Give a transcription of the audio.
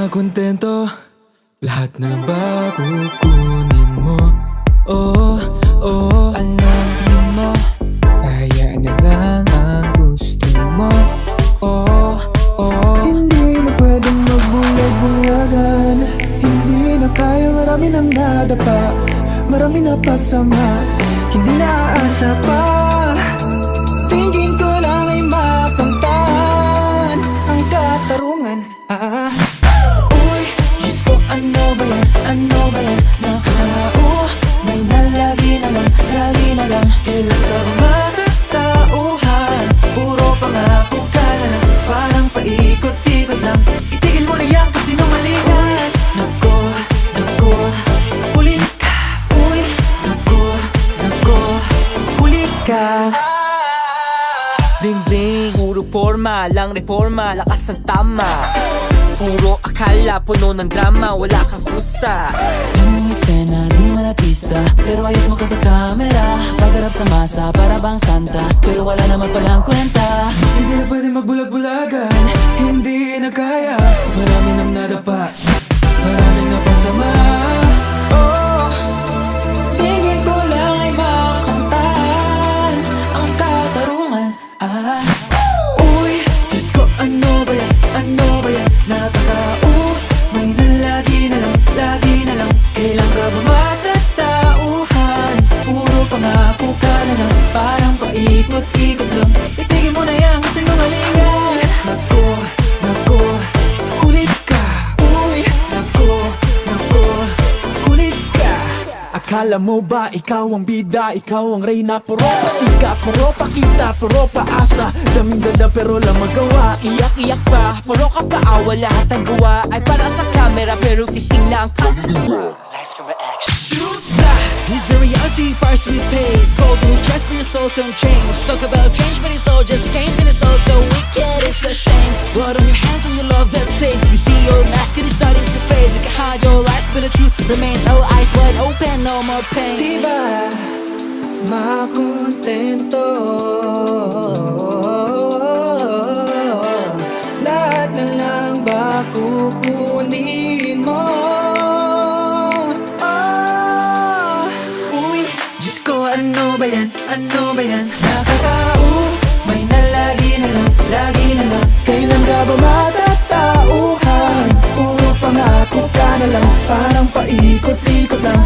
makontento. Lahat na lang ba kukunin mo? Oh, oh, anong tingin mo? Hayaan na lang ang gusto mo. Oh, oh. Hindi na pwedeng magbulag-bulagan. Hindi na kaya, marami nang nadapa, marami na pasama, hindi na aasa pa. Tingin ko lang ay makamtan ang katarungan. Uy, Diyos ko, ano ba yan? Ano ba yan? May nalagi na lang, lagi na lang. Kailan ka ba matatauhan? Puro pangako ka na lang, parang paikot-ikot lang. Itigil mo na yan kasi numalingan. Naku, naku, huli ka. Uy, naku, naku, huli ka. Bling-bling, puro forma, lang reforma, lakas ang tama. Puro akala, puno ng drama, wala kang kusta. Anong eksena, di man artista, pero ayos mo ka sa camera. Pagharap sa masa, para bang santa, pero wala naman palang kwenta. Hindi na pwede magbulag-bulagan. Hindi na kaya, marami nang nadapa, marami na pasama. Oh, tingin ko lang ay makamtan ang katarungan. Uy, Diyos ko, ano ba yan? Ano ba yan? May nalagi na lang, lagi na lang. Kailan ka ba matatauhan? Puro pangako ka na lang, parang paikot-ikot lang. Itigil mo na yan kasi numalingan. Naku, naku, kulit ka. Uy, naku, naku, kulit ka. Akala mo ba ikaw ang bida, ikaw ang reyna? Puro pasika, puro pakita, puro paasa. Daming ganda pero lang magawa. Iyak-iyak pa, puro ka pa awa, lahat ng gawa ay para sa camera, pero gising na ang kaluluwa. This the reality price we pay. Gold new checks for your soul, some change. Talk about change, but it's all just games and it's all so wicked, it's a shame. Blood on your hands when you love that taste. We see your mask and it's starting to fade. You can hide your lies, but the truth remains. All eyes wide open, no more pain. Diba, makontento. Lahat na lang ba kukunin mo? Ano ba yan? Ano ba yan? May nalagi na lang, lagi na lang. Kailan ka ba matatauhan? Puro pangako ka na lang, parang paikot-ikot lang.